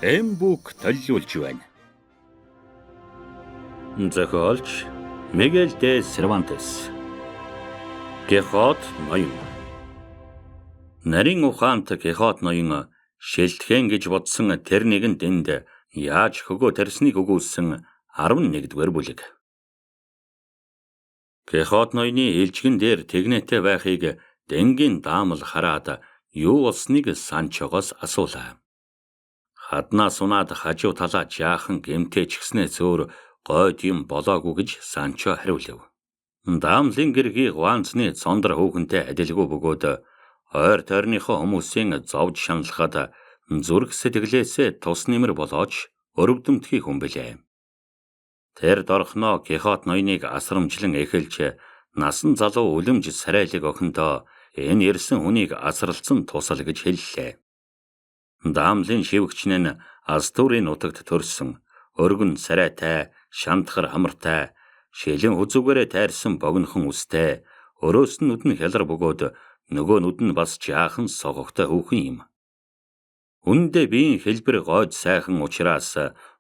Эмбүк төлөвлөж байна. Зохиолч Мигель де Сервантес. Кихот ноён. Нарийн ухаант Кихот ноён шилтгэн гэж бодсон тэр нэгэн дэнд яаж хөгөө тарсныг өгүүлсэн 11-р бүлэг. Кихот ноёны элжигэн дээр тэгнэтэй байхыг дэнгийн даамал хараад юу болсныг Санчогоос асуулаа. Хаднаас унаад хажуу талаа жаахан гэмтэж гиснээ зөөр гойд юм болоогүй гэж Санчо хариулв. Даамлын гэргийн гуанцны цондор хөөхөнтэй адилгүй бөгөөд ойр тойрныхоо хүмүүсийн зовж шаналхад зүрх сэтгэлээсээ тус нэмэр болооч өрөвдмтгий хүн билээ. Тэр дорхноо Кихот ноёныг асрамжлан эхэлж насан залуу үлэмж сарайлаг охиндоо энэ ирсэн хүнийг асралцсан тусал гэж хэллээ. Даамлын шивгчнэн Астурын нутагт төрсөн өргөн сарайтай, шантхар хамартай, шилэн хүзүүгээрээ тайрсан богинохон үстэй, өрөөс нь нүд нь хялар бөгөөд нөгөө нүд нь бас жаахан согогтой хүүхэн юм. Үндэ биеийн хэлбэр гойд сайхан учраас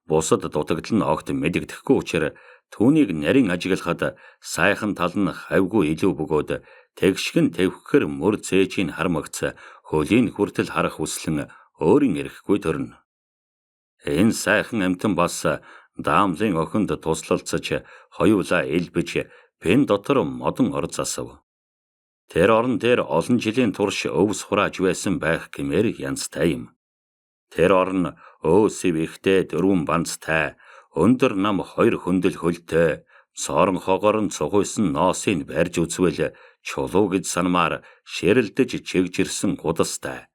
бусад дутагдал нь огт мэдэгдэхгүй учраас түүнийг нарийн ажиглахад сайхан тал нь хавьгүй илүү бөгөөд тэгшгэн тэвхэхэр мөр цээжийн хармагц хөлийн хүртэл харах хүслэн өөрийн эрэхгүй төрнө. Энэ сайхан амтан бас даамлын охинд туслалцаж хоёулаа элбэж пен дотор модон ор засав. Тэр орон дээр олон жилийн турш өвс хурааж байсан байх гэмээр янзтай юм. Тэр орон өөсөв ихтэй дөрвөн банцтай, өндөр нам 2 хөндөл хөлтэй, соорон хогоор нь цугуйсан ноосыг барьж үзвэл чулуу гэж санамаар ширэлдэж чигжирсэн гудастай.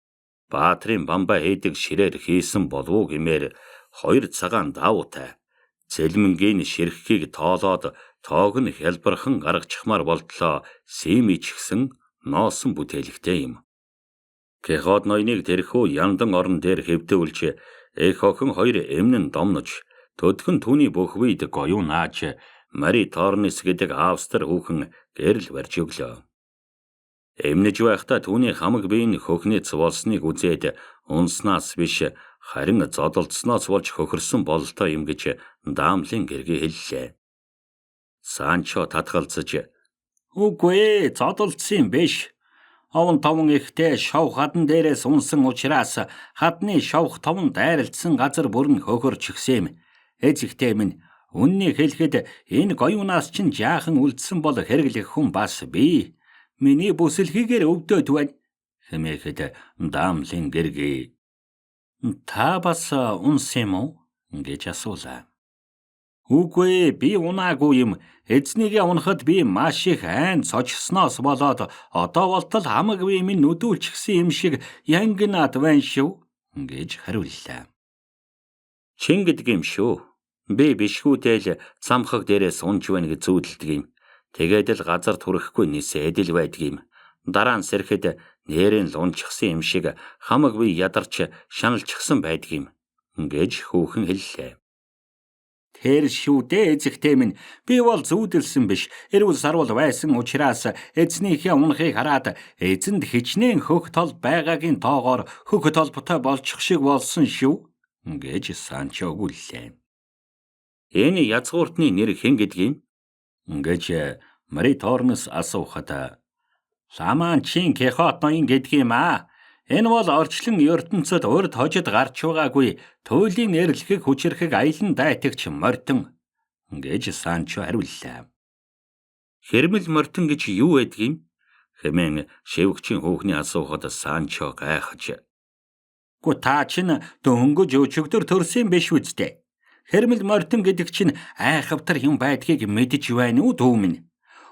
Баатрин бамбаа хийдэг ширээр хийсэн болов гэмээр 2 цагаан даавуутай. Цэлмэнгийн ширхгийг тоолоод тоог нь хялбархан гаргачихмаар болтлоо симичгсэн ноосон бүтээлэгтэй юм. Кихот ноёныг тэрхүү яндан орон дээр хэвдүүлж эх охин 2 эмнэн домнож төдхөн түүний бүх үед гоёу нааж Мари Торнес гэдэг Австри хүүхэн гэрэл барьж өглөө. Эмнэж байхдаа түүний хамаг биеийн хөхнөц болсныг үзээд унснаас биш харин зодолцсноос болж хөхөрсөн бололтой юм гэж даамлын гэргий хэллээ. Санчо татгалзаж "Үгүй, зодолцсон биш. Овон товон ихтэй шов хадан дээрээс унсан учраас хадны шовх товон дайралтсан газар бүрэн хөхөрчихсэн юм. Эзэгтэй минь, үннийг хэлэхэд энэ гоёунаас чинь жаахан үлдсэн бол хэрэглэх хүн бас би. Миний бүсэлхийгээр өвдөд байна" хэмээхэд даамлын гэргий "Та бас унсан юм уу?" гэж асуулаа. "Үгүй, би унаагүй юм. Эзнийгээ унахад би маш их айн цочсноос болоод одоо болтол хамаг бие минь нүдүүлчихсэн юм шиг янгинаад байна шүү" гэж хариуллаа. "Чин гэдэг юм шүү. Би бишгүүдэл цамхаг дээрээс унж байна гэж зүүдэлдэг юм. Тэгээд л газар түрэхгүй нисээд л байдаг юм. Дараа нь сэрэхэд нэрэн л унчихсан юм шиг хамаг би ядарч шаналчихсан байдаг юм" гэж хүүхэн хэллээ. "Тэр шүү дээ эзэгтэй минь. Би бол зүүдэлсэн биш. Эрүүл сарвал байсан учраас эзнийхээ унахыг хараад эзэнд хичнээн хөх тол байгаагийн тоогоор хөх толботой болчих шиг болсон шүү" гэж Санчо өгүүллээ. "Энэ язгууртны нэр хэн гэдэг юм?" гэж Мари Торнес асуухад "Ламанчин Кихот ноён гэдэг юм аа. Энэ бол орчлон ертөнцид урд хожид гарч байгаагүй туйлын нэрлэхэг хүчрэхэг аялан дайтагч морьтон" гэж Санчо хариуллаа. "Хэрмэл морьтон гэж юу байдаг юм?" хэмээн шивгчийн хүүхний асуухад Санчо гайхаж "Гү та чинь дөнгөж өчигдөр төрсөн биш үсттэй. Хэрмэл морьтон гэдэг чинь айхавтар юм байдгийг мэдэж байна уу дүү минь?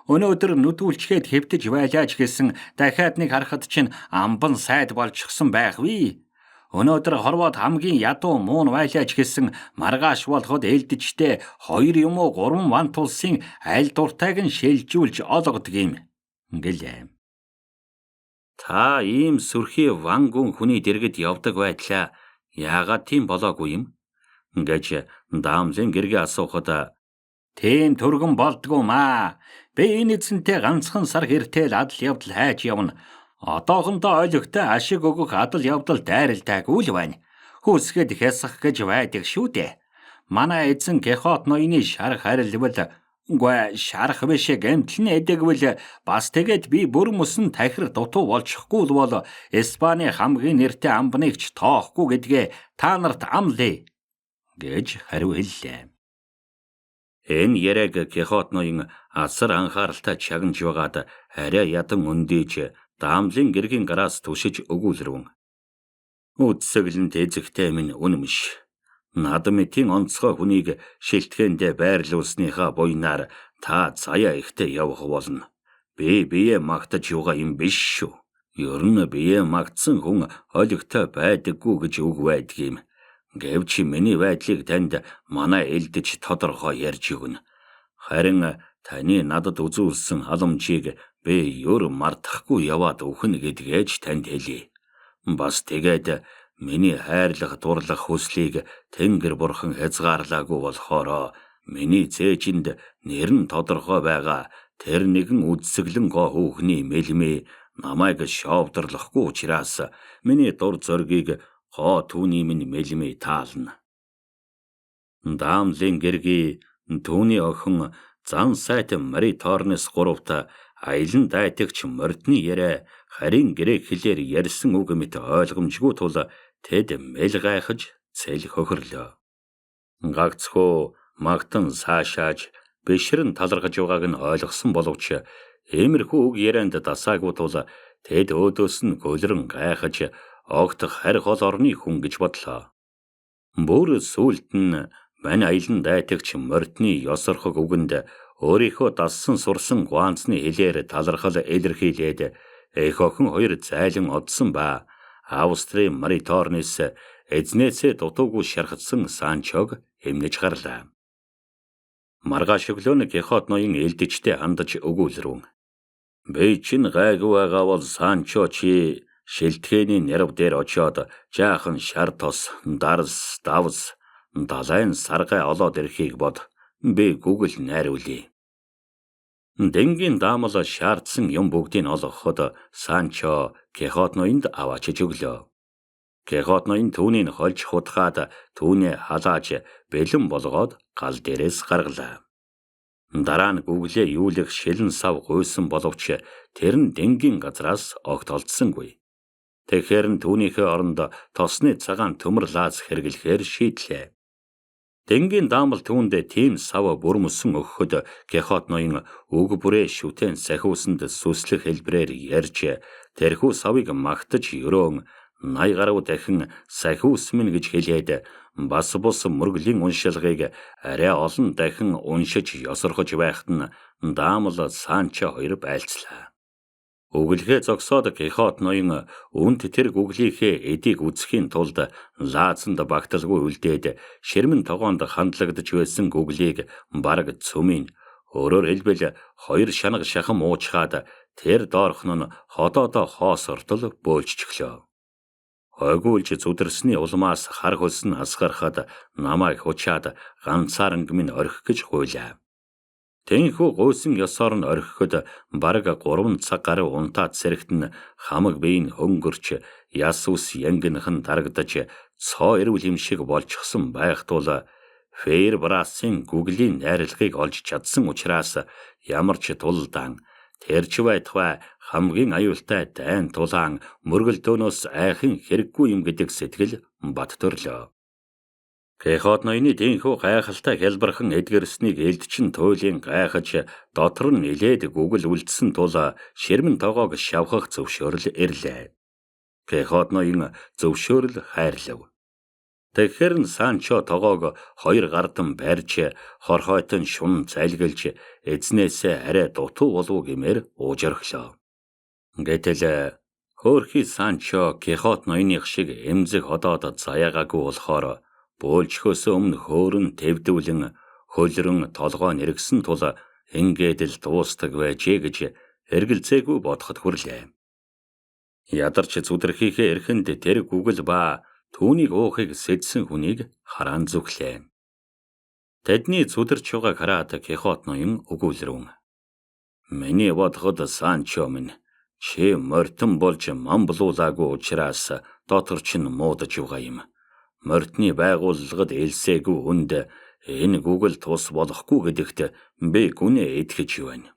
Өнөөдөр нүдүүлчгээд хэвтэж байлаач гэсэн дахиад нэг харахад чинь амбан сайд болчихсон байх вэ? Өнөөдөр хорвоод хамгийн ядуу муун байлаач гэсэн маргааш болоход элдэжтэй 2 юм уу 3 вант улсын аль дуртайг нь шилжүүлж олгодог юм" гэлээ. "Та ийм сүрхий вангун хүний дэргэд явдаг байдлаа яагаад тийм болоогүй юм?" гэж даамлын гэргээ асуухад "Тийм түргэн болдгоо маа. Би энэ эзэнтэй ганцхан сар хэртэл адал явдал хайж явна. Одоохондоо ойлгохтой ашиг өгөх адал явдал дайралтайгүй л байна. Хүсгэд хясах гэж байдаг шүү дээ. Манай эзэн Кехот ноёны шарх харилбал үгүй шарх биш гэмтэл нь эдэгвэл бас тэгээд би бүр мөсөн тахир дутуу болчихгүй л бол Испани хамгийн нэртэй амбныг ч тоохгүй гэдгээ та нарт амлая гэж хариу хэллээ. Энэ яриаг Кехот ноён асар анхааралтай чагнаж байгаад арай ядан өндийж даамлын гэргийн гараас түшиж өгүүлрүүн. Үдсэглэн тэзэгтэй минь үнэмш. Над мэтийн онцгой хүнийг шилтгэндээ байрлуулсныхаа буйнаар та заяа ихтэй явах болно. Би бие магтаж юугаа юм биш шүү. Ер нь бие магтсан хүн олигтой байдаггүй гэж үг байдгийм. Гэвч миний байдлыг танд манай элдэж тодорхой ярьж өгнө. Харин таны надад үзүүлсэн халамжийг би ер мартахгүй яваад өгнө гэдгээч танд хэлье. Бас тэгээд миний хайрлах дурлах хүслийг Тэнгэр бурхан хязгаарлаагүй болохоор миний цээжинд нэр нь тодорхой байгаа тэр нэгэн үдсэглэн гоо хүүхний мэлмээ намайг шовдорлохгүй учраас миний дур зоргийг гоо түүний минь мэлмээ таална. Даамлын гэргий түүний охин зан сайт Мари Торнес 3-та аялан дайтагч мордны яриа харин грек хэлээр ярьсан үг мэт ойлгомжгүй тул тэд мэл гайхаж цэл хөхрлөө. Гагцхөө магтан саашааж бишрэн талархаж байгааг нь ойлгосон боловч иймэрхүү үг ярианд дасаагүй тул тэд өөдөөс нь гөлрөн гайхаж огт харь хол орны хүн гэж бодлоо. Бүр сүулт нь мань аялан дайтагч мордны ёсорхог үгэнд өөрийнхөө дассан сурсан гуанцны хэлээр талархал илэрхийлээд эх охин хоёр зайлан одсон ба Австрийн Мари Торнес эзнээсээ дутуугүй шархацсан Санчог эмнэж гарлаа. Маргааш өглөө Кехот ноён элдэжтэй хандаж өгүүлрүүн. Би чинь гайгүй байгаа бол Санчо чи шилтгэний нэрв дээр очиод жаахан шар тос, дарс, давс, далайн саргай олоод ирэхийг бод. Би Google найруулъя. Дэнгийн даамал шаардсан юм бүгдийг олгоход Санчо Кехот ноёнд аваачиж өглөө. Кехот ноён түүнийг хольж хутгаад түүнээ халааж бэлэн болгоод гал дээрээс гаргалаа. Дараа нь Google-ээ юулах шилэн сав гуйсан боловч тэр нь дэнгийн газраас огт олдсонгүй. Тэгэхээр нь түүнийхээ оронд тосны цагаан төмөр лаз хэрэглэхээр шийдлээ. Дэнгийн даамал түүндээ тийм сав бүрмөсөн өгөхөд Кехот ноён үг бүрээ шүтэн сахиусанд сүслэх хэлбрээр ярьж тэрхүү савыг магтаж өрөөн 80 гаруй дахин сахиус минь гэж хэлээд бас бус мөргөлийн уншилгыг арай олон дахин уншиж ёсорхож байхад нь даамал Санчо хоёр байлцлаа. Өглөхөө зогсоод Кехот ноён үнд тэр Google-ийхээ эдийг үзэхийн тулд лаазанд багталгүй үлдээд ширмэн тогоонд хандлагдж байсан Google-ийг бараг цөмийн өөрөөр хэлбэл хоёр шанаг шахам уучхаад тэр доорхон нь ходоодоо хоос ортол бөөлжчихлөө. Хойгуулж зүдэрсний улмаас хар хөлсөн асгарахад намайг хучаад ганцаарнг минь орхих гэж хуйлаа. Тэнхүү гуйсан ёсоор нь орхиход бараг 3 цаг гаруй унтаад сэрэгтэн хамаг биеийн хөнгөрч яс ус янгинхан дарагдаж цоо ирүүл юм шиг болчихсон байх тул Фейербрасын Google-ийн найрлагыг олж чадсан учраас ямар ч тулдаан тэрч байтугай хамгийн аюултай дайн тулаан мөргөлдөөнөөс айхын хэрэггүй юм гэдэг сэтгэл бат төрлөө. Кехот ноёны дэнхүү гайхалтай хялбархан эдгэрснийг элдчин туйлын гайхаж дотор нь нилээд Google үлдсэн тул ширмэн тоогоог шавхах зөвшөөрөл ирлээ. Кехот ноён зөвшөөрөл хайрлав. Тэгэхээр нь Санчо тоогоог хоёр гартан барьж хорхойтон шун зайлгалж эзнээсээ арай дутуу болов гэмээр уужорхлоо. Гэтэл хөөрхий Санчо Кехот ноёных шиг эмзэг ходоод заяагаагүй болохоор бөөлжхөөс өмнө хөөрөн тэвдүүлэн хөлрөн толгой нэргсэн тул ингээд л дуустдаг байжээ гэж эргэлзээгүй бодоход хүрлээ. Ядарч зүдэрхийхээ эрхэнд тэр Google ба түүнийг уухыг сэдсэн хүнийг хараан зүглээ. Тэдний зүдэрч байгааг хараад Кехот ноён өгүүлрүүн. Миний бодоход Санчо минь чи мортон болж мамблуулаагүй учраас дотор чинь муудаж байгаа юм. морьтны байгууллагад элсээгүй хүнд энэ Google тус болохгүй гэдэгт би гүнээ итгэж байна.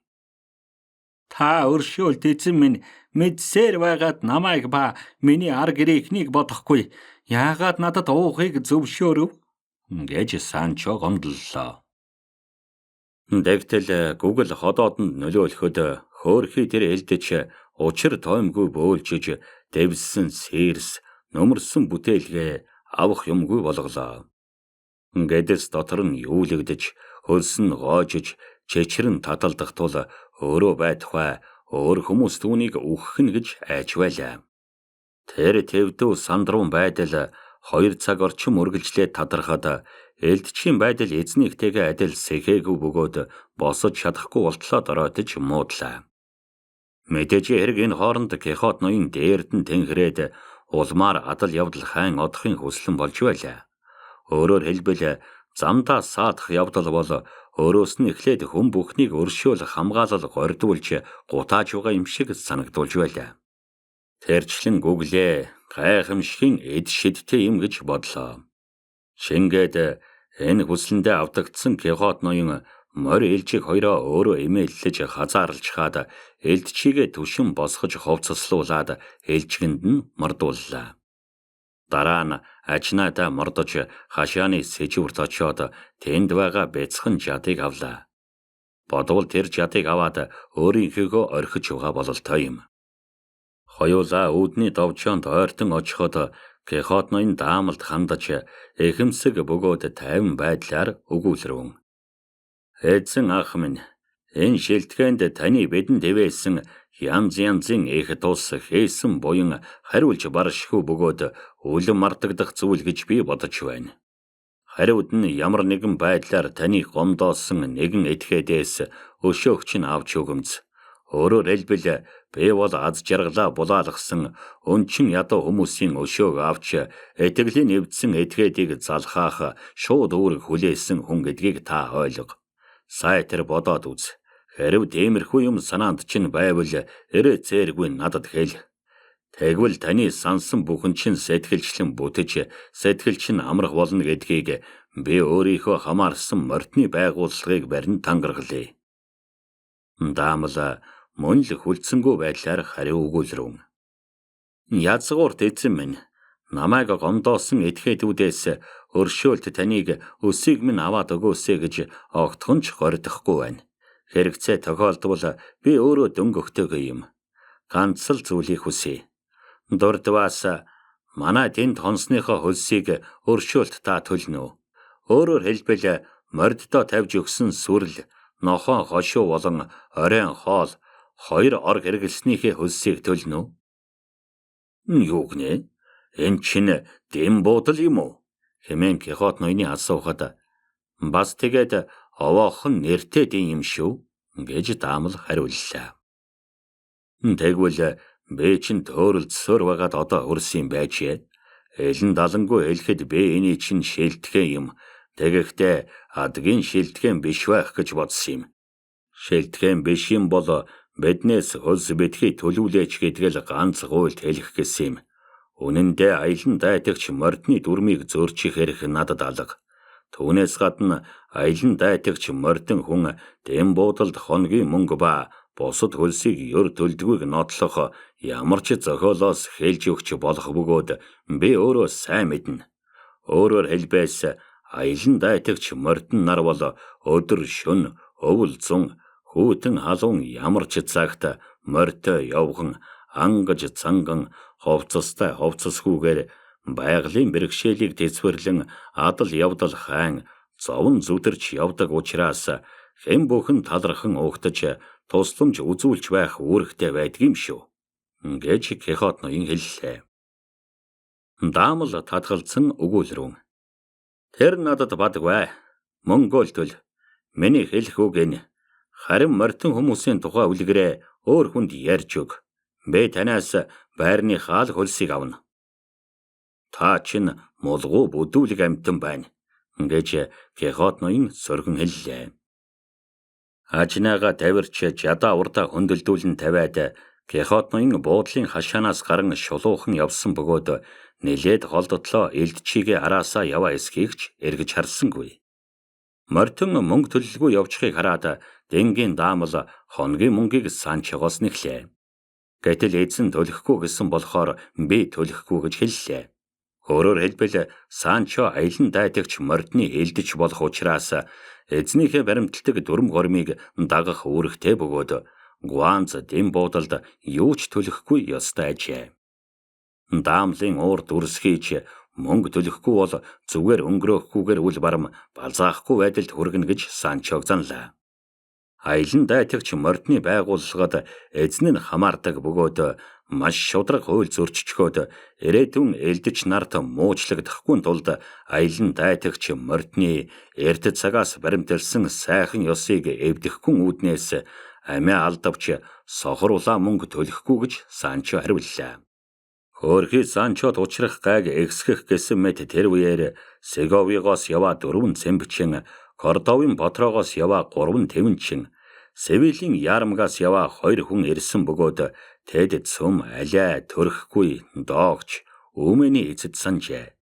Та өршөөлт эзэн минь мэдсээр байгаад намайг ба миний ар гэрээхнийг бодохгүй. Яагаад надад уухыг зөвшөөрөв? Гэж Санчо гомдлоо. Тэгтэл Google ходоодонд нөлөөлөхөд хөөрхий тэр элдэж учир тоймгүй бөөлжиж дэвссэн сэрс нөмөрсөн бүтээлгээ авах юмгүй болголоо. Гэдэс дотор нь юулэгдэж хөлс нь гоожиж чичрэн таталдах тул өөрөө байтугай өөр хүмүүс түүнийг үхэх нь гэж айж байлаа. Тэр тэвдүү сандруун байдал 2 цаг орчим үргэлжлээд тадрахад элдчийн байдал эзнийгтэйгээ адил сэхээгүй бөгөөд босож чадахгүй болтлоо дороотож муудлаа. Мэдээж хэрэг энэ хооронд Кихот ноён дээрд нь тэнхрээд улмаар адал явдал хайн одохын хүслэн болж байлаа. Өөрөөр хэлбэл замдаа саадах явдал бол өөрөөс нь эхлээд хүн бүхнийг өршөөл хамгаалал гордуулж гутааж байгаа юм шиг санагдуулж байлаа. Тэрчлэн Google гайхамшигын эд шидтэй юм гэж бодлоо. Шингээд энэ хүслэндээ автагдсан Кихот ноён морь элжиг хоёроо өөрөө эмээллэж хазаарлж хаад элдчигээ түшин босгож ховцослуулаад элжигэнд нь мордууллаа. Дараа нь ажнаадаа мордож хашааны сэжвэрт очиод тэнд байгаа бяцхан жадыг авлаа. Бодвол тэр жадыг аваад өөрийнхөө орхиж байгаа бололтой юм. Хоёулаа үүдний довчоонд ойртон очиход Кихот ноён даамалд хандаж эхэмсэг бөгөөд тайван байдлаар өгүүлрүүн. Эзэн ах минь, энэ шилтгэнд таны бидэнд дэвээсэн янз янзын их тус хийсэн буян хариулж баршгүй бөгөөд үлэн мартагдах зүйл гэж би бодож байна. Хариуд нь ямар нэгэн байдлаар таны гомдоосон нэгэн этгээдээс өшөөгч нь авч өгөмж. Өөрөөр хэлбэл би бол аз жаргалаа булаалгасан өнчин ядуу хүмүүсийн өшөөг авч итгэлийн эвдсэн этгээдийг залхаах шууд үүрэг хүлээсэн хүн гэдгийг та ойлго. Сайтар бодоод үз. Хэрв тиймэрхүү юм санаанд чинь байвал эрээцээргүй надад хэл. Тэгвэл таны сансан бүхэн чинь сэтгэлчлэн бүтэж, сэтгэл чинь амрах болно гэдгийг би өөрийнхөө хамаарсан морьтны байгууллагыг барин тангаргалъя. Даамла мөн л хүлцэнгүй байдлаар хариу өгүүлрүүн. Язгуурт эзэн минь, намайг гомдоосон этгээдүүдээс өршөөлт таныг өсийг минь аваад өгөөсэй гэж огтхон ч гордохгүй байна. Хэрэгцээ тохиолдвол би өөрөө дөнгөгтэйг юм. Ганц л зүйлийг хүсье. Дурдваас манай тэнд хонсныхоо хөлсийг өршөөлт та төлнө. Өөрөөр хэлбэл морддоо тавьж өгсөн сүрэл, нохоо хошуу болон оройн хоол 2 ор хэрэглэснийхээ хөлсийг төлнө. Юу гэнэ? Энэ чинь дэм буудал юм уу? Хэмээн Кихот ноёны асуухад бас тэгээд овоохон нэртэй дэм юм шүү гэж даамал хариуллаа. Тэгвэл би чинь төөрөлдсөөр байгаад одоо хөрсөн байжээ. Элен далангүй хэлэхэд би эний чинь шилтгэн юм. Тэгэхдээ адгийн шилтгэн биш байх гэж бодсон юм. Шилтгэн биш юм бол биднээс хөлс битгий төлөвлөөч гэдгэл ганц гуйлд хэлэх гэсэн юм. Үнэн дээр аялан дайтагч морьтны дүрмийг зөрчих хэрэг надад алга. Түүнээс гадна аялан дайтагч морьтон хүн дэм буудалд хоногийн мөнгө ба бусад хөлсийг ёр төлдгүйг нотлох ямар ч зохиолоос хэлж өгч болох бөгөөд би өөрөө сайн мэднэ. Өөрөөр хэлбэл аялан дайтагч морьтон нар бол өдөр шөнө өвөл зун хүүтэн халуун ямар ч цагт морьтой явхан ангаж цанган ховцостой ховцосгүйгээр байгалийн бэрхшээлийг тэцвэрлэн адал явдал хайн зовн зүдэрч явдаг учраас хэн бүхэн талархан угтаж тусламж үзүүлж байх үүрэгтэй байдгийм шүү гэж Кихот ноён хэллээ. Даамал татгалзсан өгүүлрүүн. Тэр надад бадагвай. Монгол төл миний хэлэх үг энэ. Харин морьтон хүмүүсийн тухай үлгэрээ өөр хүнд ярьж өг. Би танаас байрны хаал хөлсийг авна. Та чинь мулгуу бүдүүлэг амьтан байна гэж Кихот ноён сөргөн хэллээ. Ажнаага тавирч жадаа урдаа хөндлдүүлэн тавиад Кехот ноён буудлын хашаанаас гарan шулуухан явсан бөгөөд нэлээд голдотлоо элдчигээ араасаа яваа эсхийг ч эргэж харсангүй. Морьтон мөнгө төлөлгүй явчихыг хараад Дэнгийн даамал хоногийн мөнгийг Санчогоос нэхлээ. Гэтэл эзэн төлөхгүй гэсэн болохоор би төлөхгүй гэж хэллээ. Өөрөөр хэлбэл Санчо аялан дайтагч морьтны элдэж болох учраас эзнийхээ баримталдаг дүрм гормыг дагах үүрэгтэй бөгөөд Гуанз дэм буудалд юу ч төлөхгүй ёстой ажээ. Даамлын уур дүрсхийч мөнгө төлөхгүй бол зүгээр өнгөрөөхгүйгээр үл барам балзаахгүй байдалд хүргэнэ гэж Санчог занлаа. Аялан дайтагч морьтны байгууллагад эзэн нь хамаардаг бөгөөд маш шударга хууль зөрчичгөөд ирээдүйн элдэж нарт муучлагдахгүй тулд аялан дайтагч морьтны эрт цагаас баримталсан сайхан ёсыг эвдэхгүй үүднээс амиа алдавч сохруулаа мөнгө төлөхгүй гэж Санчо хариуллаа. Хөөрхий Санчод учрах гайг эгсгэх гэсэн мэт тэр үеэр Сеговигоос яваа 4 цэмбчин, Кордовын Ботроогоос яваа 3 тэвнчин, Севилийн Яармгаас яваа 2 хүн ирсэн бөгөөд тэд цөм алиа төрөхгүй доогч өмнөний эцэд санжээ.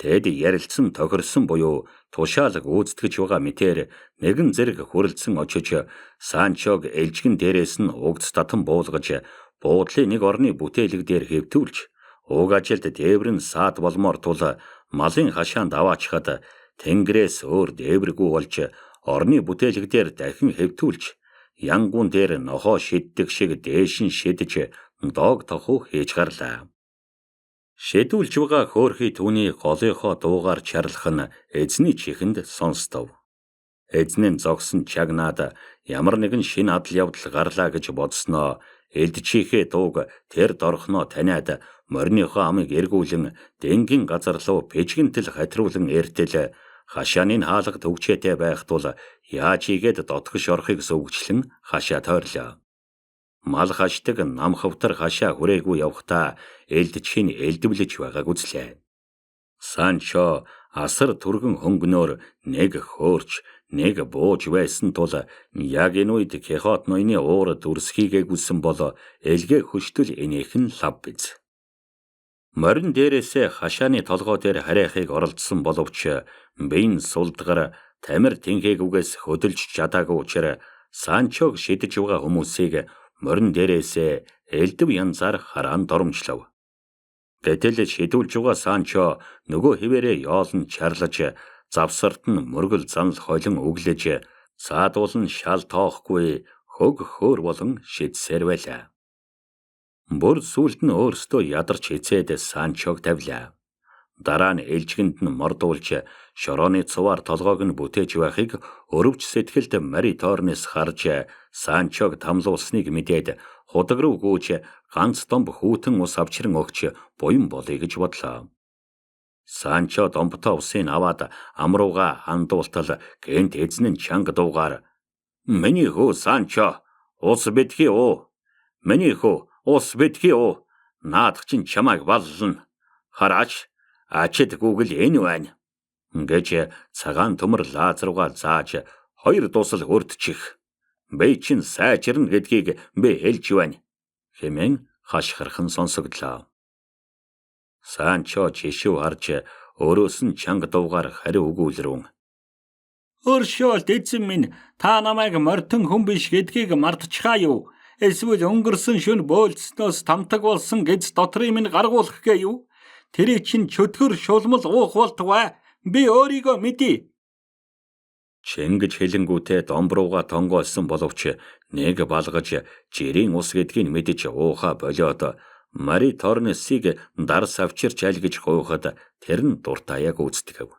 Тэд ярилцсан тохирсон буюу тушаалаг үүздэгж байгаа мэтээр нэгэн зэрэг хүрэлцэн очиж Санчог элжгэн дээрээс нь угц татан буулгаж буудлын нэг орны бүтээлэг дээр хэвтүүлж уг ажилд дээвэр нь саад болмоор тул малын хашаанд аваачхад тэнгэрээс өөр дээвэргүй болж орны бүтээлэг дээр дахин хэвтүүлж янгуун дээр нохоо шиддэг шиг дээшин шидэж дог тоху хийж гарлаа. Шэдүүлж байгаа хөөрхий түүний голынхоо дуугаар чарлах нь эзний чихэнд сонстов. Эзэн нь зогсон чагнаад ямар нэгэн шинэ адал явдал гарлаа гэж бодсноо элдчихээ дууг тэр дорхноо таниад морьныхоо амыг эргүүлэн Дэнгийн газар руу пэжгэнтэл хатруулан эртэл хашааны хаалга төгчээтэй байх тул яаж хийгээд дотгош орохыг зөвгчлэн хашаа тойрлоо. Мал хашдаг нам хавтар хашаа хүрээгүй явхдаа элдчихийн элдвлэж байгааг үзлээ. Санчо асар түргэн хөнгөнөөр нэг хөөрч нэг бууж байсан тул яг энэ үед Кехот ноёны уур дүрсхийгээ гүсэн бол элгээ хөштөл энийхэн лав биз. Морин дээрээсээ хашааны толгой дээр харайхыг оролдсон боловч бийн сулдгар тамир тэнхээгүйгээс хөдөлж чадаагүй учраас Санчог шидэж байгаа хүмүүсийг морин дээрээсээ элдв янзаар хараан доромжлов. Гэтэл шидүүлж байгаа Санчо нөгөө хിവэрээ yoолн чарлаж завсарт нь мөргөл занал холин өглөж саадуулн шал тоохгүй хөг хөөр болон шидсээр байлаа. Бүр сүлд нь өөрсдөө ядарч хизээд Санчог тавилаа. Дараа нь элжгэнд нь мордуулж шорооны цуваар толгойг нь бүтээж байхыг өрөвч сэтгэлд Мари Торнес харж Санчог тамлуулсныг мэдээд худаг руу гүйж ганц домб хүүтэн ус авчран өгч буян болъё гэж бодлоо. Санчо домбтоо усын аваад амрууга хандуултал гэнт эзэн нь чанга дуугаар "Миний хүү Санчо, ус битгий уу? Миний хүү ус битгий уу? Наадах чинь чамайг баллна. Хараач, ачид гүгэл энэ байна" гэж цагаан төмөр Лазарууга зааж 2 дусал хурдчих. "Би чинь сайжирна гэдгийг би хэлж байна" хэмээн хашгирхан сонсогдлоо. Санчо жишүү харж өөрөөс нь чанга дуугаар хариу өгүүлрүүн. "Өршөөлт эзэн минь, та намайг морьтон хүн биш гэдгийг мартчихаа юу? Эсвэл өнгөрсөн шөнө бойлцсноос тамтаг болсон гэз дотрын минь гаргуулах гээ юу? Тэрийг чинь чөтгөр шулмал уух болтугай. Би өөрийгөө мэдье." Чингэж хэлэнгүүтээ домбрууга тонгоолсон боловч нэг балгаж жирийн ус гэдгийг мэдэж ууха болоод Мари Торнесийг дарс авчирч аль гэж гуйхад тэр нь дуртаяг үзтгэв.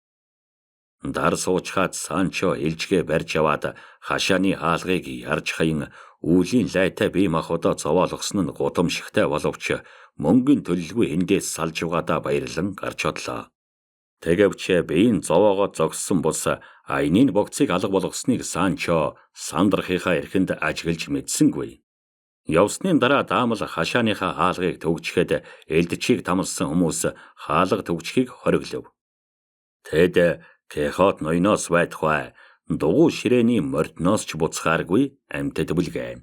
Дар суучхаад Санчо элжгээ барьж аваад хашааны хаалгыг ярж хаян үүлийн лайтай бие махбодоо зовоолгосон нь гудамжигтай боловч мөнгөний төлөлгүй эндээс салж угаадаа баярлан гарч одлоо. Тэгэвч биеийн зовоогоо зогссон бус айнын богцыг алга болгосныг Санчо сандрахынхаа эрхэнд ажиглаж мэдсэнгүй. Явсны дараа даамал хашааныхаа хаалгыг төгчгээд элдчийг тамлсан хүмүүс хаалга төгчхийг хориглов. Тэд Кехот ноёноос байтугай дугуй ширээний морьтноос ч буцхааргүй амьтад бүлгээ.